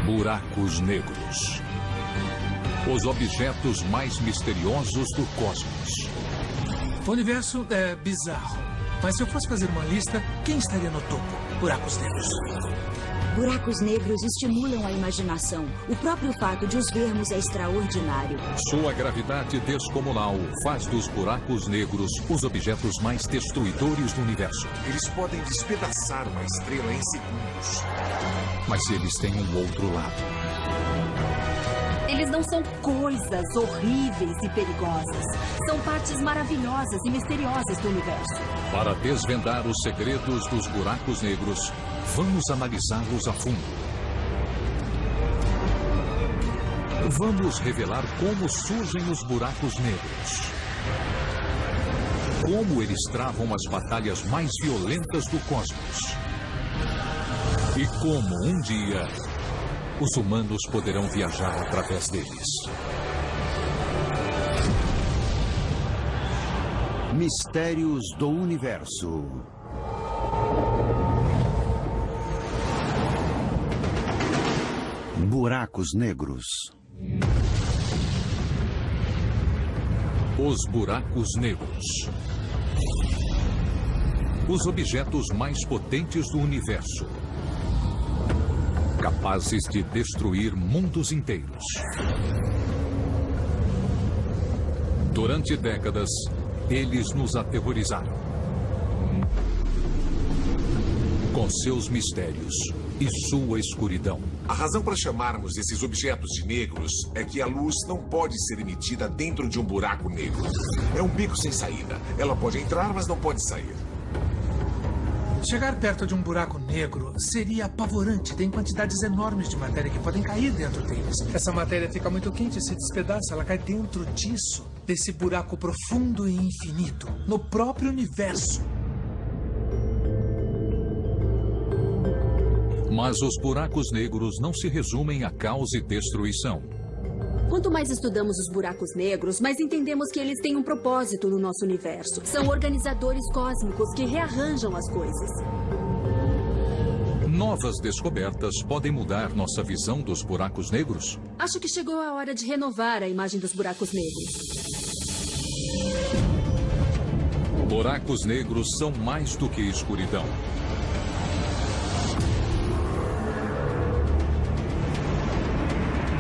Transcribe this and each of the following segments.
Buracos negros. Os objetos mais misteriosos do cosmos. O universo é bizarro. Mas se eu fosse fazer uma lista, quem estaria no topo? Buracos negros. Buracos negros estimulam a imaginação. O próprio fato de os vermos é extraordinário. Sua gravidade descomunal faz dos buracos negros os objetos mais destruidores do universo. Eles podem despedaçar uma estrela em segundos. Mas eles têm um outro lado. Eles não são coisas horríveis e perigosas. São partes maravilhosas e misteriosas do universo. Para desvendar os segredos dos buracos negros, vamos analisá-los a fundo. Vamos revelar como surgem os buracos negros. Como eles travam as batalhas mais violentas do cosmos. E como, um dia, os humanos poderão viajar através deles. Mistérios do Universo. Buracos negros. Os buracos negros. Os objetos mais potentes do universo. Capazes de destruir mundos inteiros. Durante décadas, eles nos aterrorizaram. Com seus mistérios e sua escuridão. A razão para chamarmos esses objetos de negros é que a luz não pode ser emitida dentro de um buraco negro. É um beco sem saída. Ela pode entrar, mas não pode sair. Chegar perto de um buraco negro seria apavorante. Tem quantidades enormes de matéria que podem cair dentro deles. Essa matéria fica muito quente e se despedaça. Ela cai dentro disso, desse buraco profundo e infinito, no próprio universo. Mas os buracos negros não se resumem a caos e destruição. Quanto mais estudamos os buracos negros, mais entendemos que eles têm um propósito no nosso universo. São organizadores cósmicos que rearranjam as coisas. Novas descobertas podem mudar nossa visão dos buracos negros? Acho que chegou a hora de renovar a imagem dos buracos negros. Buracos negros são mais do que escuridão.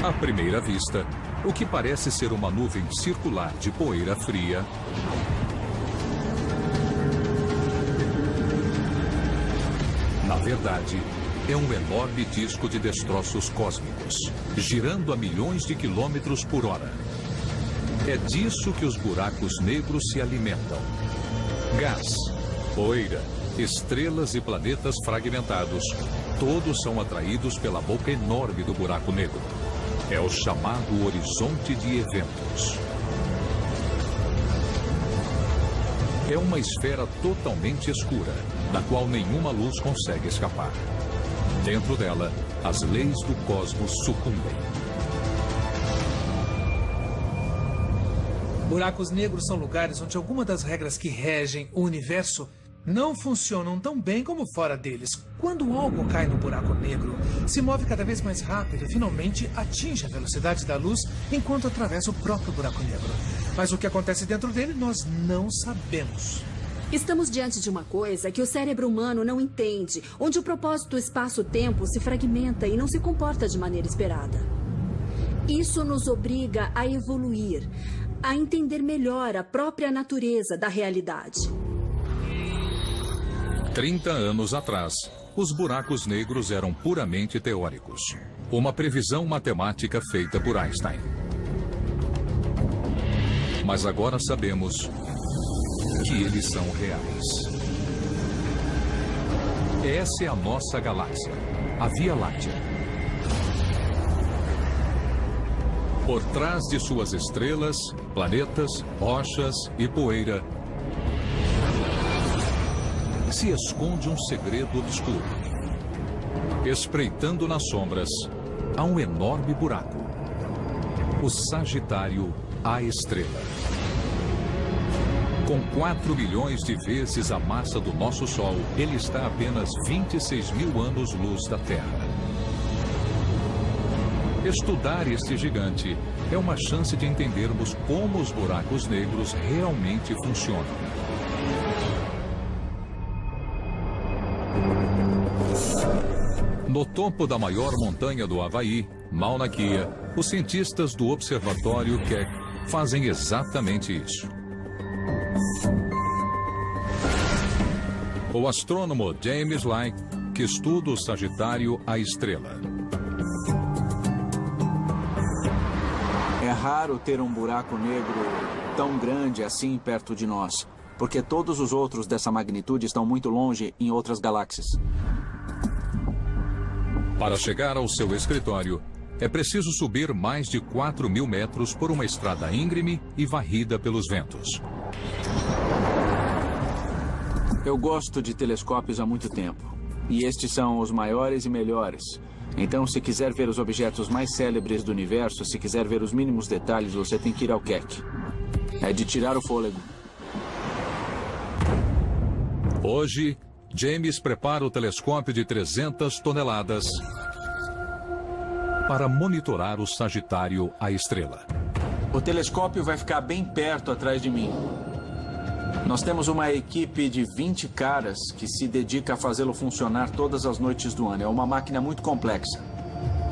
À primeira vista, o que parece ser uma nuvem circular de poeira fria na verdade, é um enorme disco de destroços cósmicos, girando a milhões de quilômetros por hora. É disso que os buracos negros se alimentam. Gás, poeira, estrelas e planetas fragmentados, todos são atraídos pela boca enorme do buraco negro. É o chamado horizonte de eventos. É uma esfera totalmente escura, da qual nenhuma luz consegue escapar. Dentro dela, as leis do cosmos sucumbem. Buracos negros são lugares onde alguma das regras que regem o universo não funcionam tão bem como fora deles. Quando algo cai no buraco negro, se move cada vez mais rápido e finalmente atinge a velocidade da luz enquanto atravessa o próprio buraco negro. Mas o que acontece dentro dele nós não sabemos. Estamos diante de uma coisa que o cérebro humano não entende, onde o propósito espaço-tempo se fragmenta e não se comporta de maneira esperada. Isso nos obriga a evoluir, a entender melhor a própria natureza da realidade. 30 anos atrás, os buracos negros eram puramente teóricos. Uma previsão matemática feita por Einstein. Mas agora sabemos que eles são reais. Essa é a nossa galáxia, a Via Láctea. Por trás de suas estrelas, planetas, rochas e poeira, se esconde um segredo obscuro. Espreitando nas sombras, há um enorme buraco. O Sagitário, a estrela. Com 4 milhões de vezes a massa do nosso Sol, ele está a apenas 26 mil anos-luz da Terra. Estudar este gigante é uma chance de entendermos como os buracos negros realmente funcionam. No topo da maior montanha do Havaí, Mauna Kea, os cientistas do Observatório Keck fazem exatamente isso. O astrônomo James Light, que estuda o Sagitário, a estrela. É raro ter um buraco negro tão grande assim perto de nós, porque todos os outros dessa magnitude estão muito longe em outras galáxias. Para chegar ao seu escritório, é preciso subir mais de 4.000 metros por uma estrada íngreme e varrida pelos ventos. Eu gosto de telescópios há muito tempo. E estes são os maiores e melhores. Então, se quiser ver os objetos mais célebres do universo, se quiser ver os mínimos detalhes, você tem que ir ao Keck. É de tirar o fôlego. Hoje, James prepara o telescópio de 300 toneladas para monitorar o Sagitário, a estrela. O telescópio vai ficar bem perto atrás de mim. Nós temos uma equipe de 20 caras que se dedica a fazê-lo funcionar todas as noites do ano. É uma máquina muito complexa.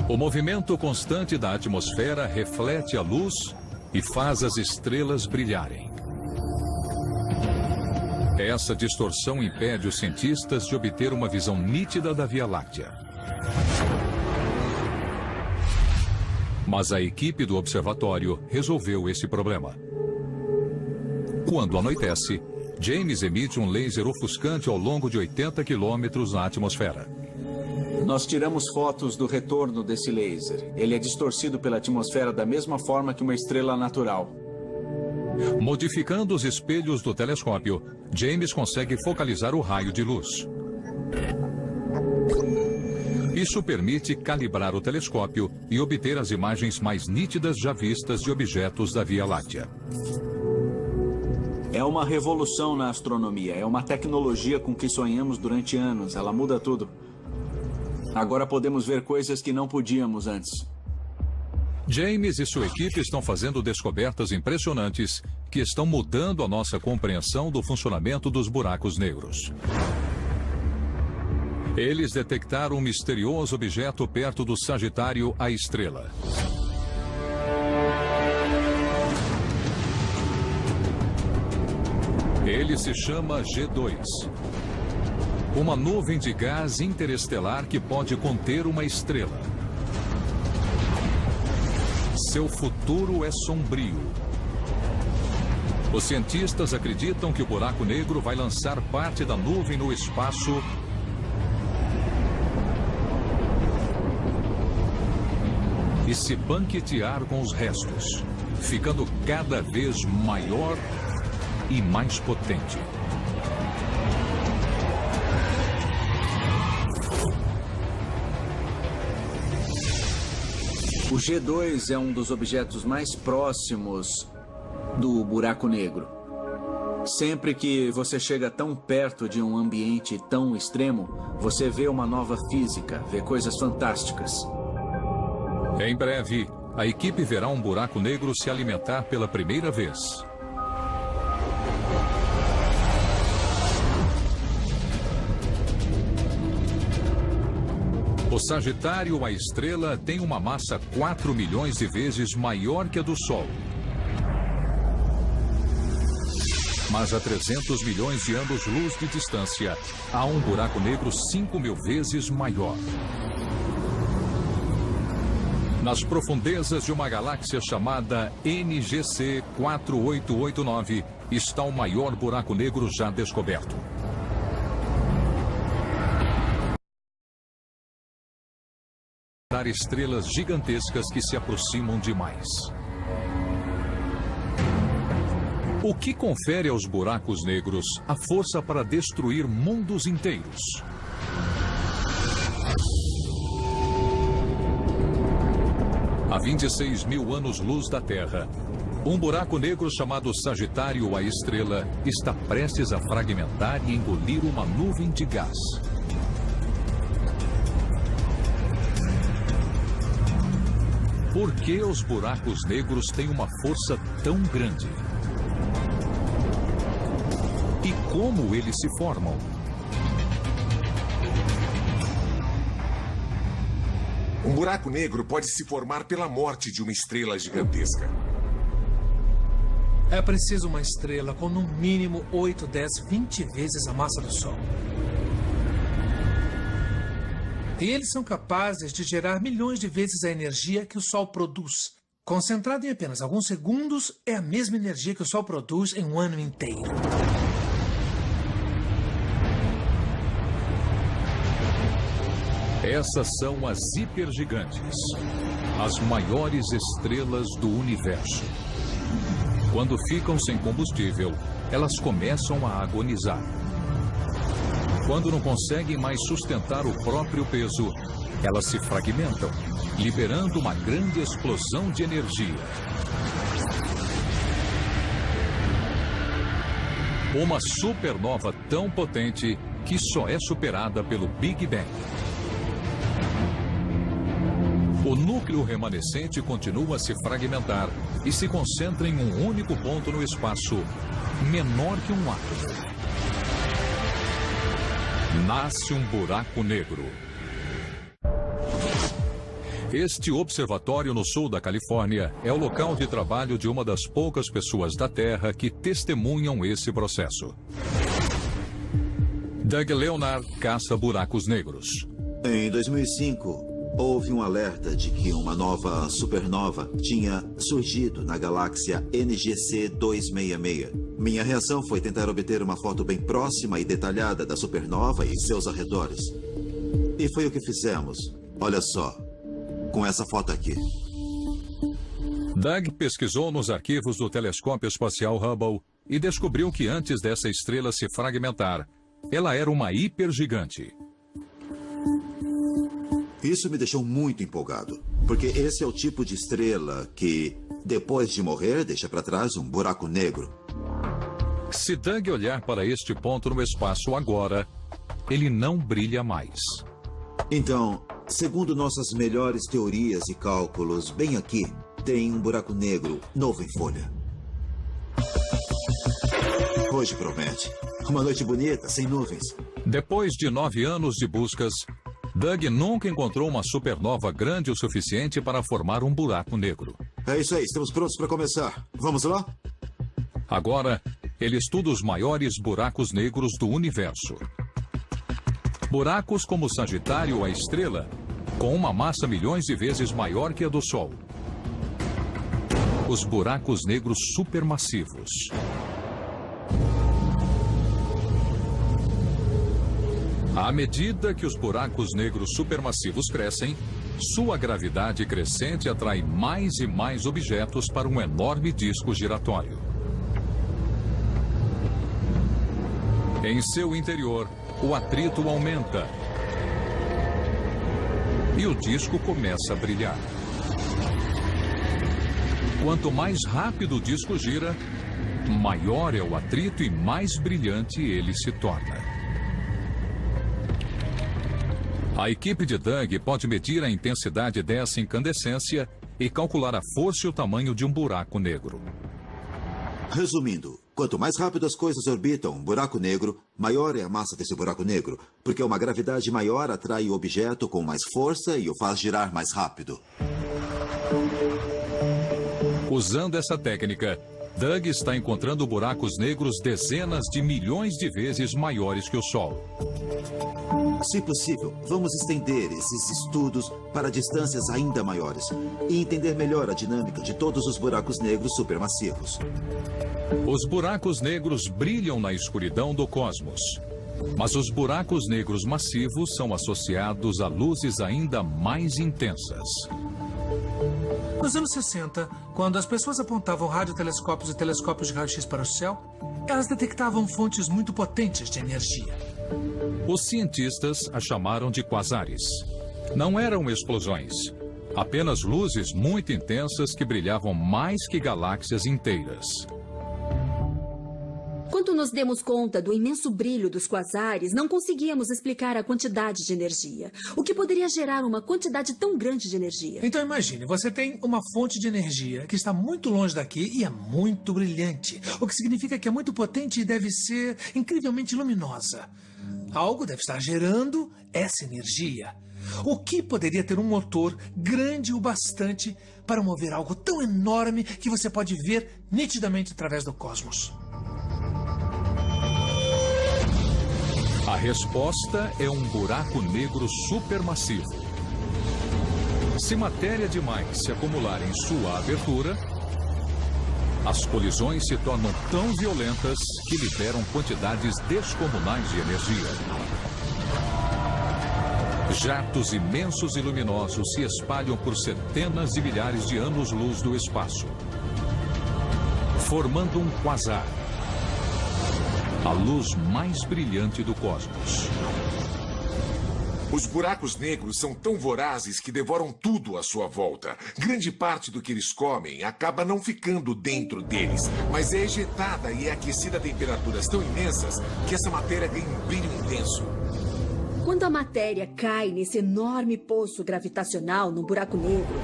O movimento constante da atmosfera reflete a luz e faz as estrelas brilharem. Essa distorção impede os cientistas de obter uma visão nítida da Via Láctea. Mas a equipe do observatório resolveu esse problema. Quando anoitece, James emite um laser ofuscante ao longo de 80 quilômetros na atmosfera. Nós tiramos fotos do retorno desse laser. Ele é distorcido pela atmosfera da mesma forma que uma estrela natural. Modificando os espelhos do telescópio, James consegue focalizar o raio de luz. Isso permite calibrar o telescópio e obter as imagens mais nítidas já vistas de objetos da Via Láctea. É uma revolução na astronomia. É uma tecnologia com que sonhamos durante anos. Ela muda tudo. Agora podemos ver coisas que não podíamos antes. James e sua equipe estão fazendo descobertas impressionantes que estão mudando a nossa compreensão do funcionamento dos buracos negros. Eles detectaram um misterioso objeto perto do Sagitário, a estrela. Ele se chama G2. Uma nuvem de gás interestelar que pode conter uma estrela. Seu futuro é sombrio. Os cientistas acreditam que o buraco negro vai lançar parte da nuvem no espaço e se banquetear com os restos, ficando cada vez maior e mais potente. O G2 é um dos objetos mais próximos do buraco negro. Sempre que você chega tão perto de um ambiente tão extremo, você vê uma nova física, vê coisas fantásticas. Em breve, a equipe verá um buraco negro se alimentar pela primeira vez. O Sagitário, a estrela, tem uma massa 4 milhões de vezes maior que a do Sol. Mas a 300 milhões de anos-luz de distância, há um buraco negro 5.000 vezes maior. Nas profundezas de uma galáxia chamada NGC 4889, está o maior buraco negro já descoberto. Estrelas gigantescas que se aproximam demais. O que confere aos buracos negros a força para destruir mundos inteiros? A 26.000 anos-luz da Terra, um buraco negro chamado Sagitário, a estrela, está prestes a fragmentar e engolir uma nuvem de gás. Por que os buracos negros têm uma força tão grande? E como eles se formam? Um buraco negro pode se formar pela morte de uma estrela gigantesca. É preciso uma estrela com no mínimo 8, 10, 20 vezes a massa do Sol. E eles são capazes de gerar milhões de vezes a energia que o Sol produz. Concentrada em apenas alguns segundos, é a mesma energia que o Sol produz em um ano inteiro. Essas são as hipergigantes, as maiores estrelas do universo. Quando ficam sem combustível, elas começam a agonizar. Quando não conseguem mais sustentar o próprio peso, elas se fragmentam, liberando uma grande explosão de energia. Uma supernova tão potente que só é superada pelo Big Bang. O núcleo remanescente continua a se fragmentar e se concentra em um único ponto no espaço, menor que um átomo. Nasce um buraco negro. Este observatório no sul da Califórnia é o local de trabalho de uma das poucas pessoas da Terra que testemunham esse processo. Doug Leonard caça buracos negros. Em 2005, houve um alerta de que uma nova supernova tinha surgido na galáxia NGC 266. Minha reação foi tentar obter uma foto bem próxima e detalhada da supernova e seus arredores. E foi o que fizemos. Olha só, com essa foto aqui. Doug pesquisou nos arquivos do telescópio espacial Hubble e descobriu que antes dessa estrela se fragmentar, ela era uma hipergigante. Isso me deixou muito empolgado, porque esse é o tipo de estrela que, depois de morrer, deixa para trás um buraco negro. Se Doug olhar para este ponto no espaço agora, ele não brilha mais. Então, segundo nossas melhores teorias e cálculos, bem aqui tem um buraco negro novo em folha. Hoje promete. Uma noite bonita, sem nuvens. Depois de 9 anos de buscas, Doug nunca encontrou uma supernova grande o suficiente para formar um buraco negro. É isso aí, estamos prontos para começar. Vamos lá? Agora, ele estuda os maiores buracos negros do universo. Buracos como Sagitário, a estrela, com uma massa milhões de vezes maior que a do Sol. Os buracos negros supermassivos. À medida que os buracos negros supermassivos crescem, sua gravidade crescente atrai mais e mais objetos para um enorme disco giratório. Em seu interior, o atrito aumenta e o disco começa a brilhar. Quanto mais rápido o disco gira, maior é o atrito e mais brilhante ele se torna. A equipe de Doug pode medir a intensidade dessa incandescência e calcular a força e o tamanho de um buraco negro. Resumindo, quanto mais rápido as coisas orbitam um buraco negro, maior é a massa desse buraco negro, porque uma gravidade maior atrai o objeto com mais força e o faz girar mais rápido. Usando essa técnica, Doug está encontrando buracos negros dezenas de milhões de vezes maiores que o Sol. Se possível, vamos estender esses estudos para distâncias ainda maiores e entender melhor a dinâmica de todos os buracos negros supermassivos. Os buracos negros brilham na escuridão do cosmos, mas os buracos negros massivos são associados a luzes ainda mais intensas. Nos anos 60, quando as pessoas apontavam radiotelescópios e telescópios de raio-x para o céu, elas detectavam fontes muito potentes de energia. Os cientistas a chamaram de quasares. Não eram explosões, apenas luzes muito intensas que brilhavam mais que galáxias inteiras. Quando nos demos conta do imenso brilho dos quasares, não conseguíamos explicar a quantidade de energia. O que poderia gerar uma quantidade tão grande de energia? Então imagine, você tem uma fonte de energia que está muito longe daqui e é muito brilhante. O que significa que é muito potente e deve ser incrivelmente luminosa. Algo deve estar gerando essa energia. O que poderia ter um motor grande o bastante para mover algo tão enorme que você pode ver nitidamente através do cosmos? A resposta é um buraco negro supermassivo. Se matéria demais se acumular em sua abertura, as colisões se tornam tão violentas que liberam quantidades descomunais de energia. Jatos imensos e luminosos se espalham por centenas de milhares de anos-luz do espaço, formando um quasar, a luz mais brilhante do cosmos. Os buracos negros são tão vorazes que devoram tudo à sua volta. Grande parte do que eles comem acaba não ficando dentro deles, mas é ejetada e é aquecida a temperaturas tão imensas que essa matéria ganha um brilho intenso. Quando a matéria cai nesse enorme poço gravitacional no buraco negro,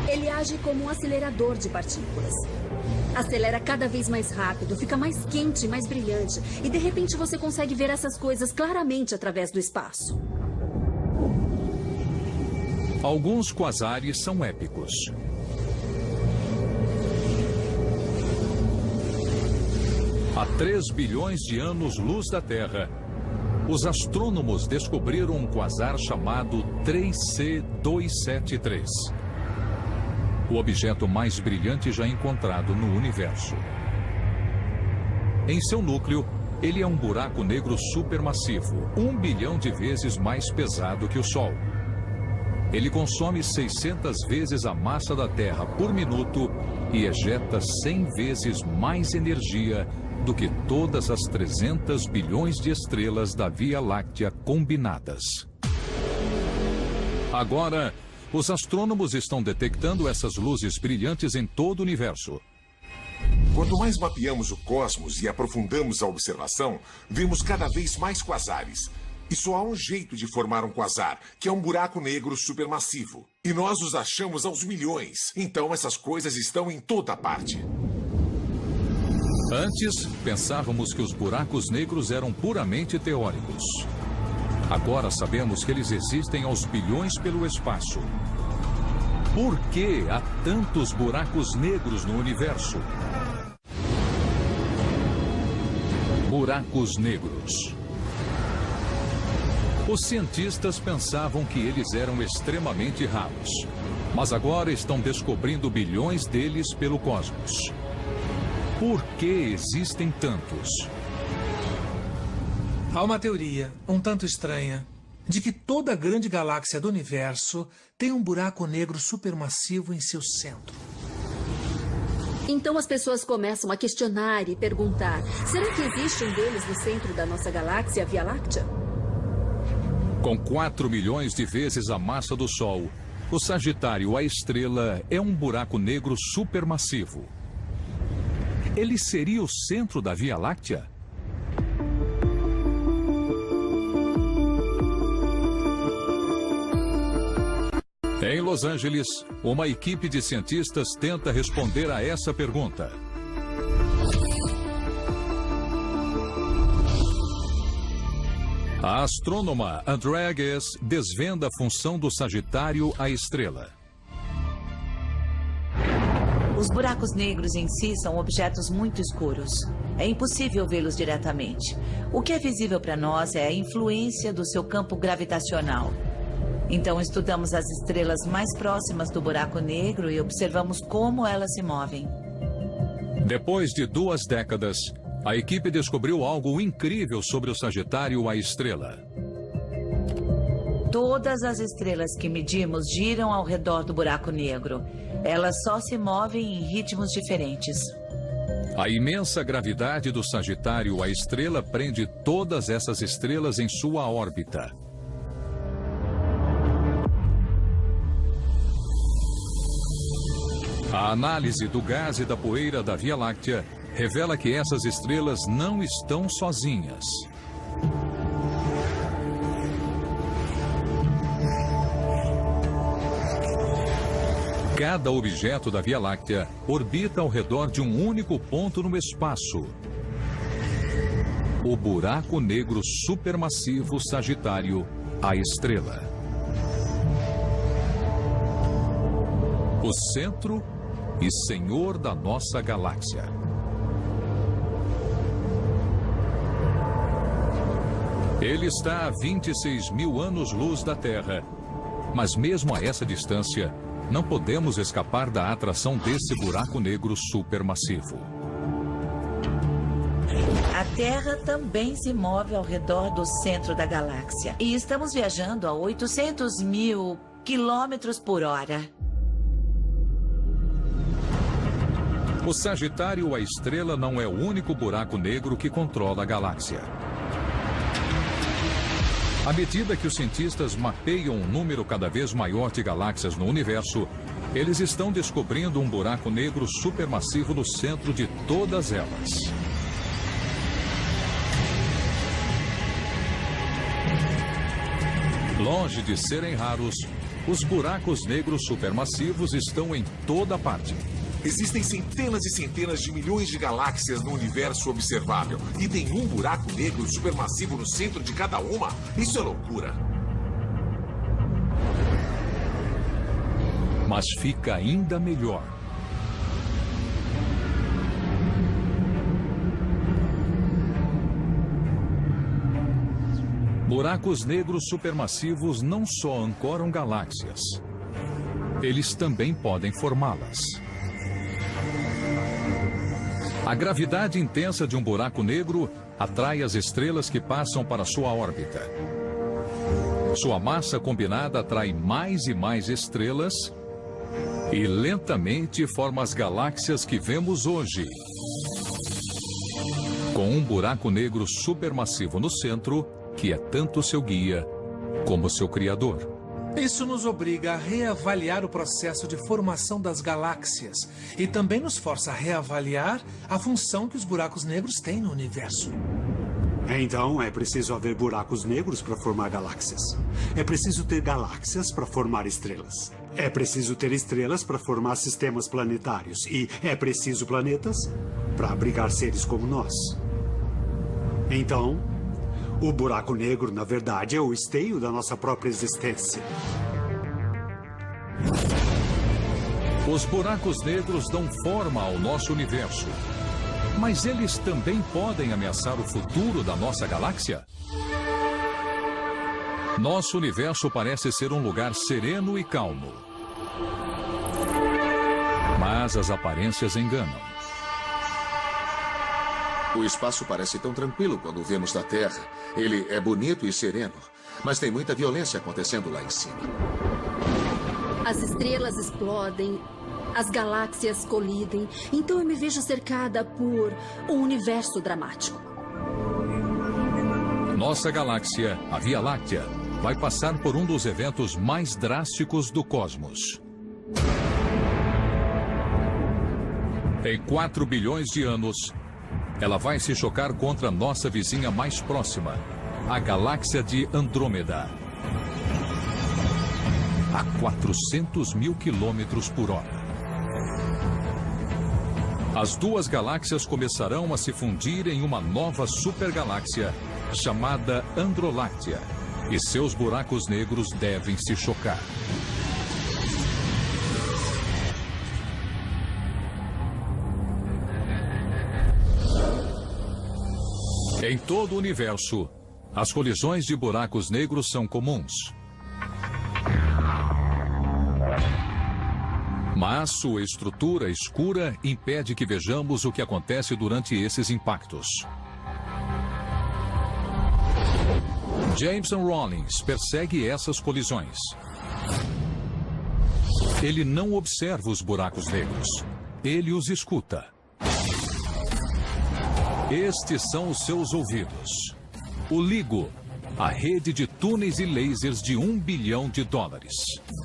ele age como um acelerador de partículas. Acelera cada vez mais rápido, fica mais quente e mais brilhante, e de repente você consegue ver essas coisas claramente através do espaço. Alguns quasares são épicos. Há 3 bilhões de anos-luz da Terra, os astrônomos descobriram um quasar chamado 3C273. O objeto mais brilhante já encontrado no universo. Em seu núcleo, ele é um buraco negro supermassivo, 1 bilhão de vezes mais pesado que o Sol. Ele consome 600 vezes a massa da Terra por minuto e ejeta 100 vezes mais energia do que todas as 300 bilhões de estrelas da Via Láctea combinadas. Agora, os astrônomos estão detectando essas luzes brilhantes em todo o universo. Quanto mais mapeamos o cosmos e aprofundamos a observação, vemos cada vez mais quasares. E só há um jeito de formar um quasar, que é um buraco negro supermassivo. E nós os achamos aos milhões. Então essas coisas estão em toda parte. Antes, pensávamos que os buracos negros eram puramente teóricos. Agora sabemos que eles existem aos bilhões pelo espaço. Por que há tantos buracos negros no universo? Buracos negros. Os cientistas pensavam que eles eram extremamente raros, mas agora estão descobrindo bilhões deles pelo cosmos. Por que existem tantos? Há uma teoria, um tanto estranha, de que toda a grande galáxia do universo tem um buraco negro supermassivo em seu centro. Então as pessoas começam a questionar e perguntar: será que existe um deles no centro da nossa galáxia, a Via Láctea? Com 4 milhões de vezes a massa do Sol, o Sagitário, a estrela, é um buraco negro supermassivo. Ele seria o centro da Via Láctea? Em Los Angeles, uma equipe de cientistas tenta responder a essa pergunta. A astrônoma Andrea Ghez desvenda a função do Sagitário, a estrela. Os buracos negros em si são objetos muito escuros. É impossível vê-los diretamente. O que é visível para nós é a influência do seu campo gravitacional. Então estudamos as estrelas mais próximas do buraco negro e observamos como elas se movem. Depois de 2 décadas, a equipe descobriu algo incrível sobre o Sagitário, a estrela. Todas as estrelas que medimos giram ao redor do buraco negro. Elas só se movem em ritmos diferentes. A imensa gravidade do Sagitário, a estrela, prende todas essas estrelas em sua órbita. A análise do gás e da poeira da Via Láctea revela que essas estrelas não estão sozinhas. Cada objeto da Via Láctea orbita ao redor de um único ponto no espaço. O buraco negro supermassivo Sagitário, a estrela. O centro e senhor da nossa galáxia. Ele está a 26 mil anos-luz da Terra, mas mesmo a essa distância, não podemos escapar da atração desse buraco negro supermassivo. A Terra também se move ao redor do centro da galáxia. E estamos viajando a 800 mil quilômetros por hora. O Sagitário, a estrela, não é o único buraco negro que controla a galáxia. À medida que os cientistas mapeiam um número cada vez maior de galáxias no universo, eles estão descobrindo um buraco negro supermassivo no centro de todas elas. Longe de serem raros, os buracos negros supermassivos estão em toda parte. Existem centenas e centenas de milhões de galáxias no universo observável. E tem um buraco negro supermassivo no centro de cada uma? Isso é loucura. Mas fica ainda melhor. Buracos negros supermassivos não só ancoram galáxias, eles também podem formá-las. A gravidade intensa de um buraco negro atrai as estrelas que passam para sua órbita. Sua massa combinada atrai mais e mais estrelas e lentamente forma as galáxias que vemos hoje. Com um buraco negro supermassivo no centro, que é tanto seu guia como seu criador. Isso nos obriga a reavaliar o processo de formação das galáxias e também nos força a reavaliar a função que os buracos negros têm no universo. Então, é preciso haver buracos negros para formar galáxias. É preciso ter galáxias para formar estrelas. É preciso ter estrelas para formar sistemas planetários. E é preciso planetas para abrigar seres como nós. Então, o buraco negro, na verdade, é o esteio da nossa própria existência. Os buracos negros dão forma ao nosso universo. Mas eles também podem ameaçar o futuro da nossa galáxia? Nosso universo parece ser um lugar sereno e calmo. Mas as aparências enganam. O espaço parece tão tranquilo quando o vemos da Terra. Ele é bonito e sereno, mas tem muita violência acontecendo lá em cima. As estrelas explodem, as galáxias colidem, então eu me vejo cercada por um universo dramático. Nossa galáxia, a Via Láctea, vai passar por um dos eventos mais drásticos do cosmos. Em 4 bilhões de anos, ela vai se chocar contra nossa vizinha mais próxima, a galáxia de Andrômeda. A 400 mil quilômetros por hora. As duas galáxias começarão a se fundir em uma nova supergaláxia chamada Androláctea, e seus buracos negros devem se chocar. Em todo o universo, as colisões de buracos negros são comuns. Mas sua estrutura escura impede que vejamos o que acontece durante esses impactos. Jameson Rollins persegue essas colisões. Ele não observa os buracos negros. Ele os escuta. Estes são os seus ouvidos. O LIGO, a rede de túneis e lasers de $1 bilhão.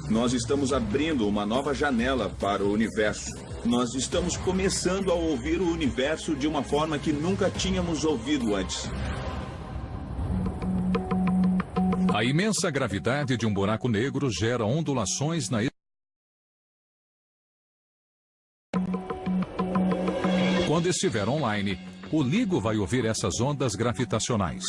Nós estamos abrindo uma nova janela para o universo. Nós estamos começando a ouvir o universo de uma forma que nunca tínhamos ouvido antes. A imensa gravidade de um buraco negro gera ondulações na... Quando estiver online, o LIGO vai ouvir essas ondas gravitacionais.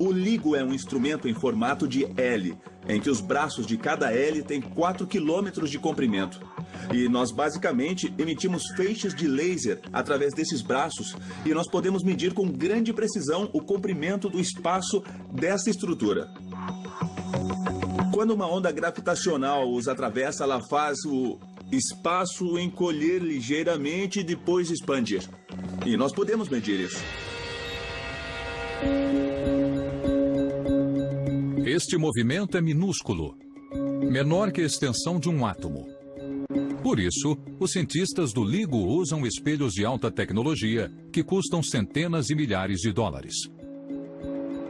O LIGO é um instrumento em formato de L, em que os braços de cada L têm 4 quilômetros de comprimento. E nós basicamente emitimos feixes de laser através desses braços e nós podemos medir com grande precisão o comprimento do espaço dessa estrutura. Quando uma onda gravitacional os atravessa, ela faz o espaço encolher ligeiramente e depois expandir. E nós podemos medir isso. Este movimento é minúsculo, menor que a extensão de um átomo. Por isso, os cientistas do LIGO usam espelhos de alta tecnologia que custam centenas de milhares de dólares.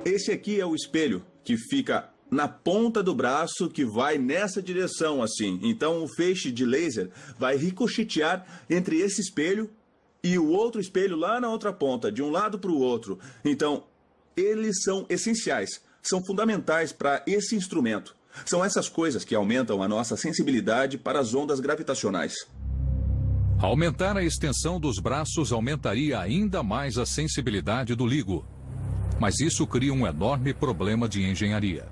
Esse aqui é o espelho que fica na ponta do braço que vai nessa direção assim. Então o feixe de laser vai ricochetear entre esse espelho e o outro espelho lá na outra ponta, de um lado para o outro. Então, eles são essenciais, são fundamentais para esse instrumento. São essas coisas que aumentam a nossa sensibilidade para as ondas gravitacionais. Aumentar a extensão dos braços aumentaria ainda mais a sensibilidade do LIGO. Mas isso cria um enorme problema de engenharia.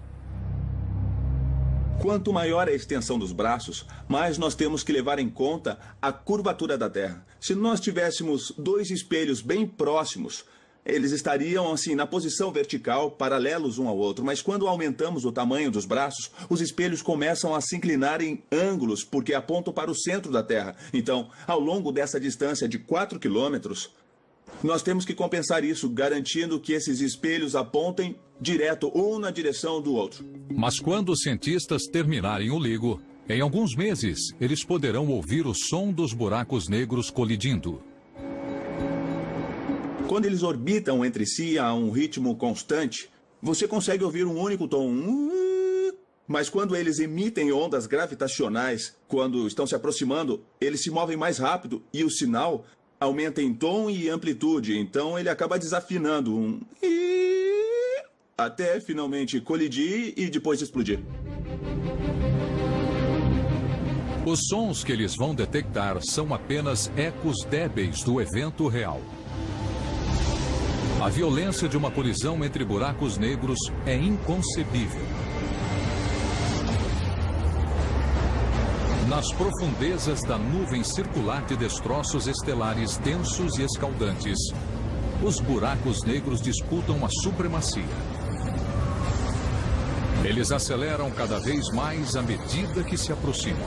Quanto maior a extensão dos braços, mais nós temos que levar em conta a curvatura da Terra. Se nós tivéssemos dois espelhos bem próximos, eles estariam assim na posição vertical, paralelos um ao outro. Mas quando aumentamos o tamanho dos braços, os espelhos começam a se inclinar em ângulos, porque apontam para o centro da Terra. Então, ao longo dessa distância de 4 quilômetros, nós temos que compensar isso, garantindo que esses espelhos apontem direto um na direção do outro. Mas quando os cientistas terminarem o LIGO, em alguns meses, eles poderão ouvir o som dos buracos negros colidindo. Quando eles orbitam entre si a um ritmo constante, você consegue ouvir um único tom. Mas quando eles emitem ondas gravitacionais, quando estão se aproximando, eles se movem mais rápido e o sinal aumenta em tom e amplitude. Então ele acaba desafinando um até finalmente colidir e depois explodir. Os sons que eles vão detectar são apenas ecos débeis do evento real. A violência de uma colisão entre buracos negros é inconcebível. Nas profundezas da nuvem circular de destroços estelares densos e escaldantes, os buracos negros disputam a supremacia. Eles aceleram cada vez mais à medida que se aproximam.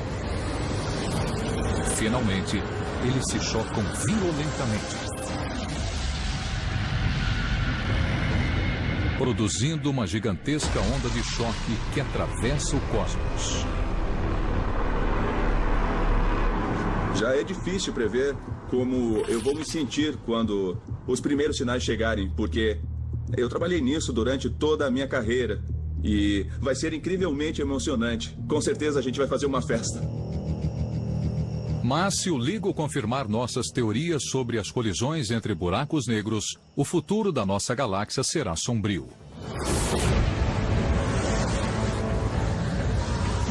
Finalmente, eles se chocam violentamente, produzindo uma gigantesca onda de choque que atravessa o cosmos. Já é difícil prever como eu vou me sentir quando os primeiros sinais chegarem, porque eu trabalhei nisso durante toda a minha carreira e vai ser incrivelmente emocionante. Com certeza a gente vai fazer uma festa. Mas se o LIGO confirmar nossas teorias sobre as colisões entre buracos negros, o futuro da nossa galáxia será sombrio.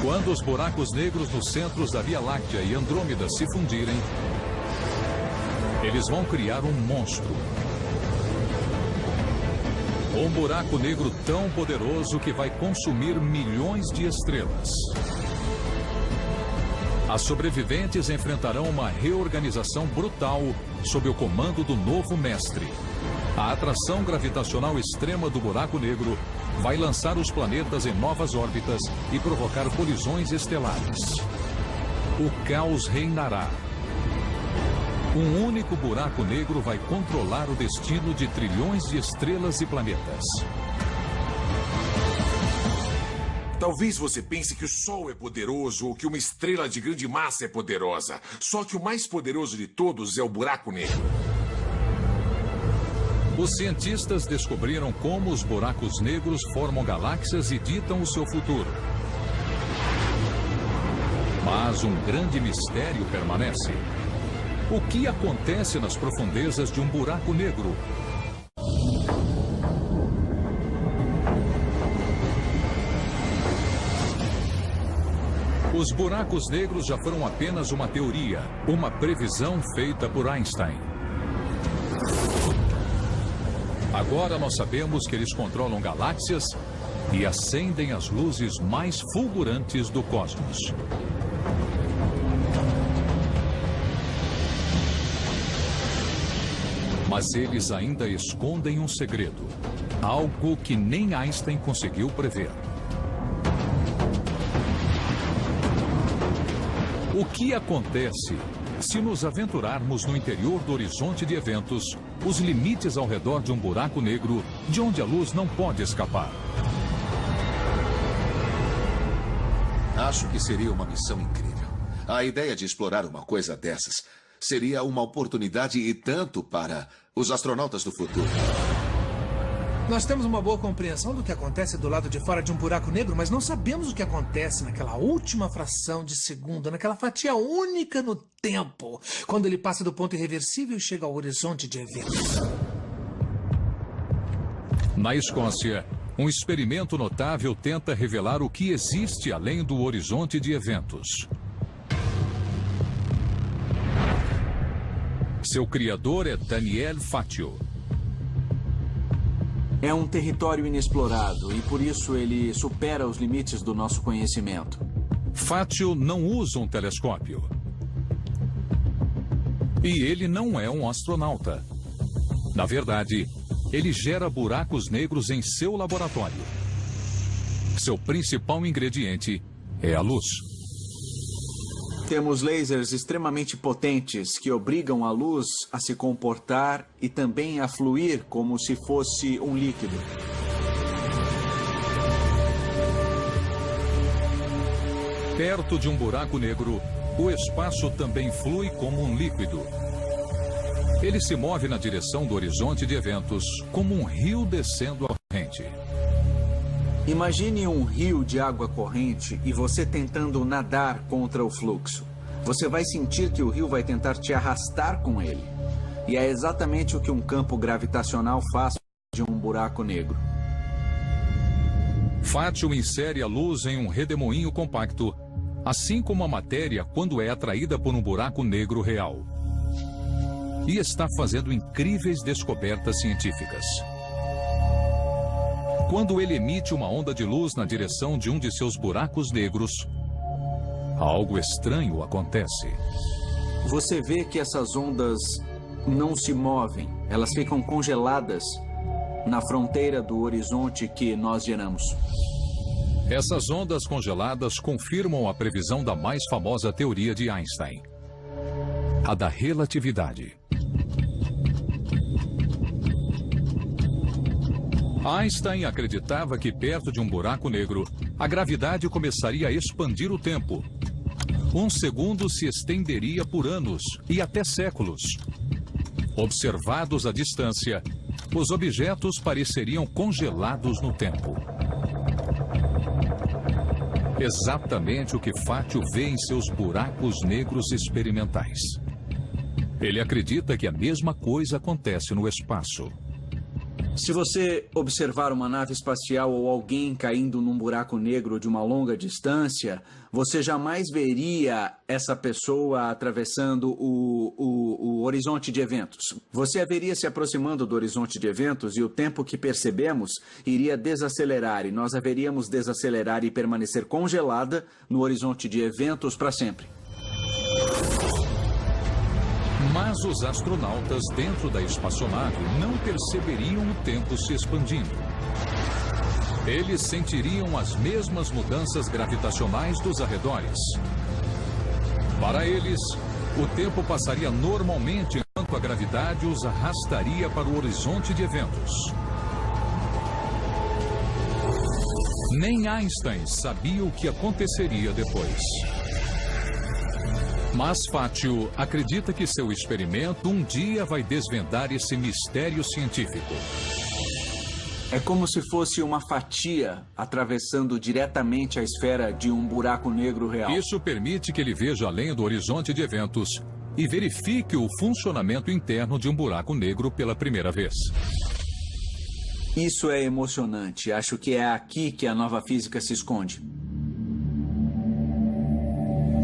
Quando os buracos negros nos centros da Via Láctea e Andrômeda se fundirem, eles vão criar um monstro. Um buraco negro tão poderoso que vai consumir milhões de estrelas. As sobreviventes enfrentarão uma reorganização brutal sob o comando do novo mestre. A atração gravitacional extrema do buraco negro vai lançar os planetas em novas órbitas e provocar colisões estelares. O caos reinará. Um único buraco negro vai controlar o destino de trilhões de estrelas e planetas. Talvez você pense que o Sol é poderoso ou que uma estrela de grande massa é poderosa. Só que o mais poderoso de todos é o buraco negro. Os cientistas descobriram como os buracos negros formam galáxias e ditam o seu futuro. Mas um grande mistério permanece. O que acontece nas profundezas de um buraco negro? Os buracos negros já foram apenas uma teoria, uma previsão feita por Einstein. Agora nós sabemos que eles controlam galáxias e acendem as luzes mais fulgurantes do cosmos. Mas eles ainda escondem um segredo, algo que nem Einstein conseguiu prever. O que acontece se nos aventurarmos no interior do horizonte de eventos, os limites ao redor de um buraco negro, de onde a luz não pode escapar? Acho que seria uma missão incrível. A ideia de explorar uma coisa dessas seria uma oportunidade e tanto para os astronautas do futuro. Nós temos uma boa compreensão do que acontece do lado de fora de um buraco negro, mas não sabemos o que acontece naquela última fração de segundo, naquela fatia única no tempo, quando ele passa do ponto irreversível e chega ao horizonte de eventos. Na Escócia, um experimento notável tenta revelar o que existe além do horizonte de eventos. Seu criador é Daniel Fatio. É um território inexplorado e por isso ele supera os limites do nosso conhecimento. Fatio não usa um telescópio. E ele não é um astronauta. Na verdade, ele gera buracos negros em seu laboratório. Seu principal ingrediente é a luz. Temos lasers extremamente potentes que obrigam a luz a se comportar e também a fluir como se fosse um líquido. Perto de um buraco negro, o espaço também flui como um líquido. Ele se move na direção do horizonte de eventos, como um rio descendo a corrente. Imagine um rio de água corrente e você tentando nadar contra o fluxo. Você vai sentir que o rio vai tentar te arrastar com ele. E é exatamente o que um campo gravitacional faz de um buraco negro. Fatio insere a luz em um redemoinho compacto, assim como a matéria quando é atraída por um buraco negro real. E está fazendo incríveis descobertas científicas. Quando ele emite uma onda de luz na direção de um de seus buracos negros, algo estranho acontece. Você vê que essas ondas não se movem, elas ficam congeladas na fronteira do horizonte que nós geramos. Essas ondas congeladas confirmam a previsão da mais famosa teoria de Einstein, a da relatividade. Einstein acreditava que perto de um buraco negro, a gravidade começaria a expandir o tempo. Um segundo se estenderia por anos e até séculos. Observados à distância, os objetos pareceriam congelados no tempo. Exatamente o que Fatio vê em seus buracos negros experimentais. Ele acredita que a mesma coisa acontece no espaço. Se você observar uma nave espacial ou alguém caindo num buraco negro de uma longa distância, você jamais veria essa pessoa atravessando o horizonte de eventos. Você a veria se aproximando do horizonte de eventos e o tempo que percebemos iria desacelerar e nós a veríamos desacelerar e permanecer congelada no horizonte de eventos para sempre. Mas os astronautas dentro da espaçonave não perceberiam o tempo se expandindo. Eles sentiriam as mesmas mudanças gravitacionais dos arredores. Para eles, o tempo passaria normalmente enquanto a gravidade os arrastaria para o horizonte de eventos. Nem Einstein sabia o que aconteceria depois. Mas Fatio acredita que seu experimento um dia vai desvendar esse mistério científico. É como se fosse uma fatia atravessando diretamente a esfera de um buraco negro real. Isso permite que ele veja além do horizonte de eventos e verifique o funcionamento interno de um buraco negro pela primeira vez. Isso é emocionante. Acho que é aqui que a nova física se esconde.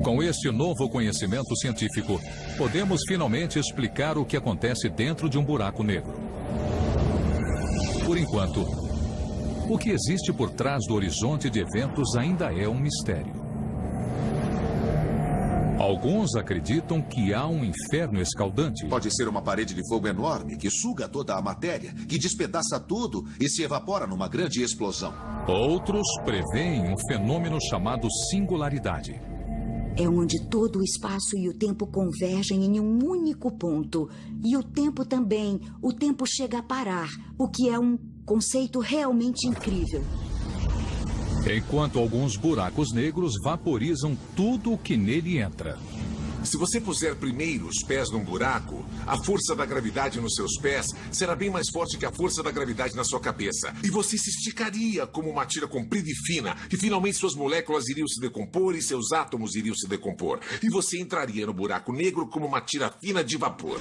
Com este novo conhecimento científico, podemos finalmente explicar o que acontece dentro de um buraco negro. Por enquanto, o que existe por trás do horizonte de eventos ainda é um mistério. Alguns acreditam que há um inferno escaldante. Pode ser uma parede de fogo enorme que suga toda a matéria, que despedaça tudo e se evapora numa grande explosão. Outros preveem um fenômeno chamado singularidade. É onde todo o espaço e o tempo convergem em um único ponto. E o tempo também. O tempo chega a parar, o que é um conceito realmente incrível. Enquanto alguns buracos negros vaporizam tudo o que nele entra. Se você puser primeiro os pés num buraco, a força da gravidade nos seus pés será bem mais forte que a força da gravidade na sua cabeça. E você se esticaria como uma tira comprida e fina, e finalmente suas moléculas iriam se decompor e seus átomos iriam se decompor. E você entraria no buraco negro como uma tira fina de vapor.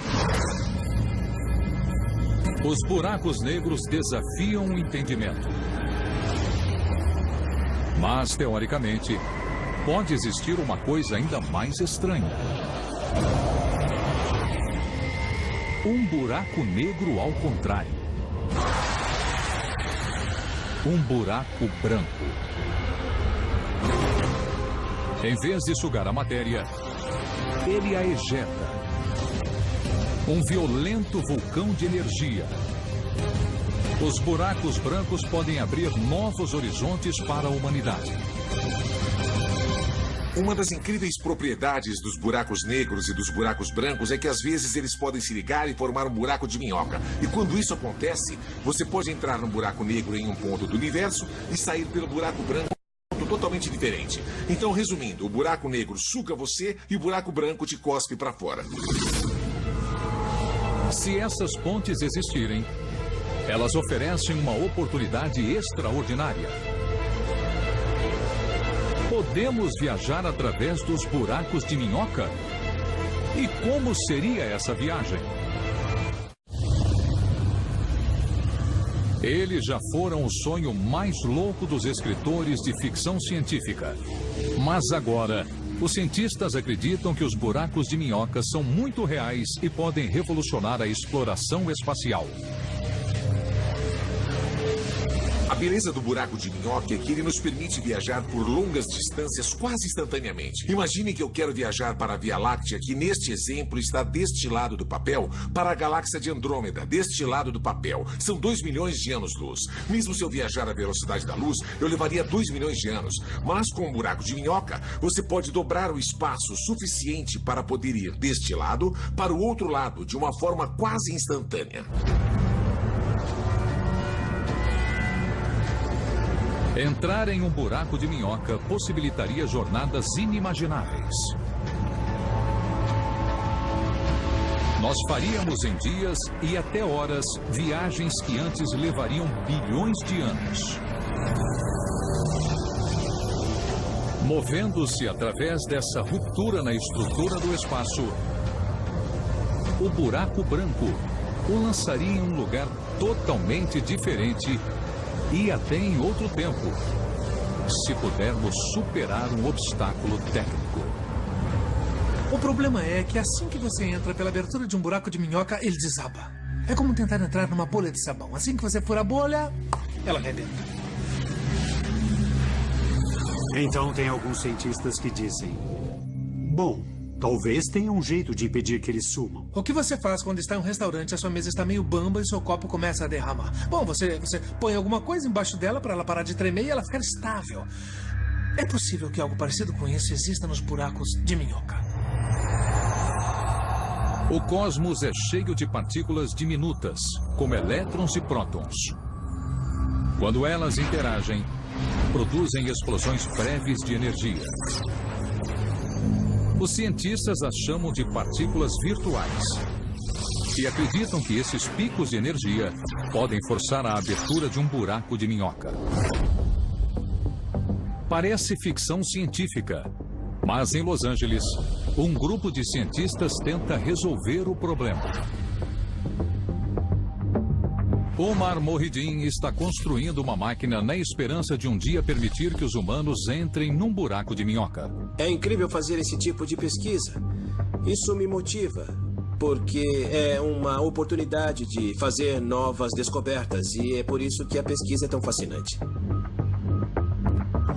Os buracos negros desafiam o entendimento. Mas, teoricamente, pode existir uma coisa ainda mais estranha. Um buraco negro ao contrário. Um buraco branco. Em vez de sugar a matéria, ele a ejeta. Um violento vulcão de energia. Os buracos brancos podem abrir novos horizontes para a humanidade. Uma das incríveis propriedades dos buracos negros e dos buracos brancos é que às vezes eles podem se ligar e formar um buraco de minhoca. E quando isso acontece, você pode entrar num buraco negro em um ponto do universo e sair pelo buraco branco em um ponto totalmente diferente. Então, resumindo, o buraco negro suga você e o buraco branco te cospe para fora. Se essas pontes existirem, elas oferecem uma oportunidade extraordinária. Podemos viajar através dos buracos de minhoca? E como seria essa viagem? Eles já foram o sonho mais louco dos escritores de ficção científica. Mas agora, os cientistas acreditam que os buracos de minhoca são muito reais e podem revolucionar a exploração espacial. A beleza do buraco de minhoca é que ele nos permite viajar por longas distâncias quase instantaneamente. Imagine que eu quero viajar para a Via Láctea, que neste exemplo está deste lado do papel, para a galáxia de Andrômeda, deste lado do papel. São 2 milhões de anos-luz. Mesmo se eu viajar à velocidade da luz, eu levaria 2 milhões de anos. Mas com um buraco de minhoca, você pode dobrar o espaço suficiente para poder ir deste lado para o outro lado de uma forma quase instantânea. Entrar em um buraco de minhoca possibilitaria jornadas inimagináveis. Nós faríamos em dias e até horas viagens que antes levariam bilhões de anos. Movendo-se através dessa ruptura na estrutura do espaço, o buraco branco o lançaria em um lugar totalmente diferente e até em outro tempo, se pudermos superar um obstáculo técnico. O problema é que assim que você entra pela abertura de um buraco de minhoca, ele desaba. É como tentar entrar numa bolha de sabão. Assim que você fura a bolha, ela arrebenta. Então tem alguns cientistas que dizem: bom, talvez tenha um jeito de impedir que eles sumam. O que você faz quando está em um restaurante, a sua mesa está meio bamba e seu copo começa a derramar? Bom, você põe alguma coisa embaixo dela para ela parar de tremer e ela ficar estável. É possível que algo parecido com isso exista nos buracos de minhoca. O cosmos é cheio de partículas diminutas, como elétrons e prótons. Quando elas interagem, produzem explosões breves de energia. Os cientistas as chamam de partículas virtuais. e acreditam que esses picos de energia podem forçar a abertura de um buraco de minhoca. Parece ficção científica, mas em Los Angeles, um grupo de cientistas tenta resolver o problema. Omar Mohideen está construindo uma máquina na esperança de um dia permitir que os humanos entrem num buraco de minhoca. É incrível fazer esse tipo de pesquisa. Isso me motiva, porque é uma oportunidade de fazer novas descobertas e é por isso que a pesquisa é tão fascinante.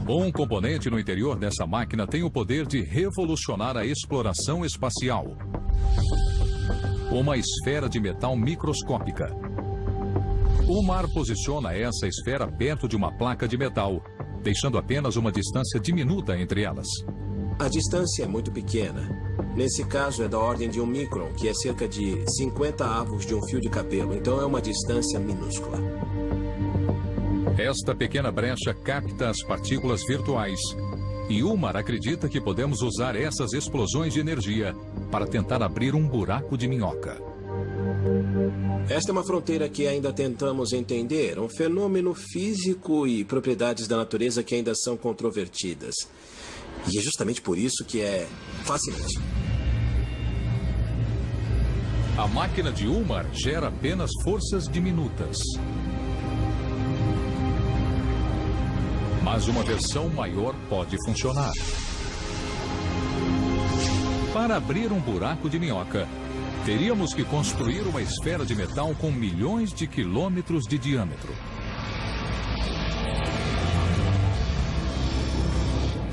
Um componente no interior dessa máquina tem o poder de revolucionar a exploração espacial. Uma esfera de metal microscópica. Omar posiciona essa esfera perto de uma placa de metal, deixando apenas uma distância diminuta entre elas. A distância é muito pequena. Nesse caso é da ordem de 1 micron, que é cerca de 50 avos de um fio de cabelo, então é uma distância minúscula. Esta pequena brecha capta as partículas virtuais. E Omar acredita que podemos usar essas explosões de energia para tentar abrir um buraco de minhoca. Esta é uma fronteira que ainda tentamos entender, um fenômeno físico e propriedades da natureza que ainda são controvertidas. E é justamente por isso que é fascinante. A máquina de Omar gera apenas forças diminutas. Mas uma versão maior pode funcionar. Para abrir um buraco de minhoca, teríamos que construir uma esfera de metal com milhões de quilômetros de diâmetro.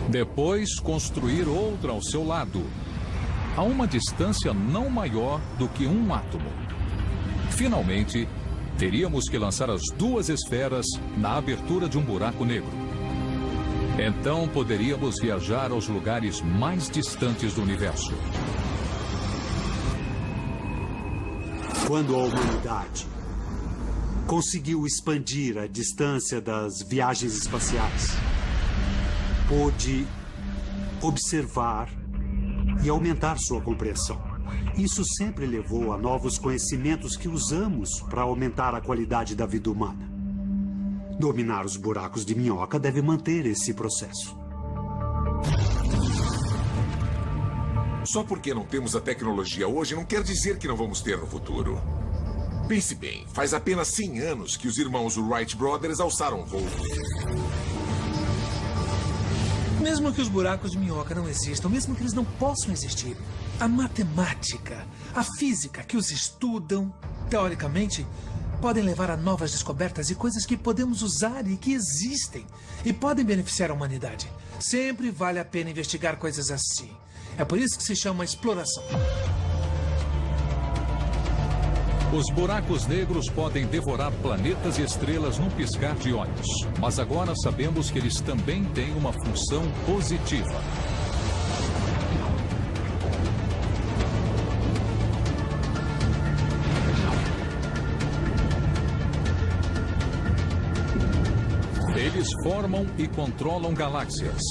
Depois, construir outra ao seu lado, a uma distância não maior do que um átomo. Finalmente, teríamos que lançar as duas esferas na abertura de um buraco negro. Então, poderíamos viajar aos lugares mais distantes do universo. Quando a humanidade conseguiu expandir a distância das viagens espaciais, pôde observar e aumentar sua compreensão. Isso sempre levou a novos conhecimentos que usamos para aumentar a qualidade da vida humana. Dominar os buracos de minhoca deve manter esse processo. Só porque não temos a tecnologia hoje não quer dizer que não vamos ter no futuro. Pense bem, faz apenas 100 anos que os irmãos Wright Brothers alçaram voo. Mesmo que os buracos de minhoca não existam, mesmo que eles não possam existir, a matemática, a física que os estudam, teoricamente, podem levar a novas descobertas e coisas que podemos usar e que existem e podem beneficiar a humanidade. Sempre vale a pena investigar coisas assim. É por isso que se chama exploração. Os buracos negros podem devorar planetas e estrelas num piscar de olhos. Mas agora sabemos que eles também têm uma função positiva. Eles formam e controlam galáxias,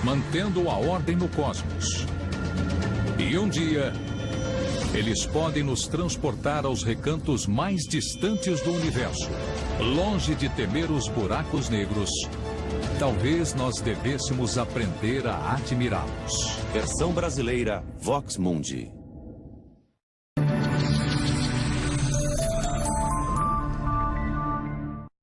mantendo a ordem no cosmos. E um dia, eles podem nos transportar aos recantos mais distantes do universo. Longe de temer os buracos negros, talvez nós devêssemos aprender a admirá-los. Versão brasileira Vox Mundi.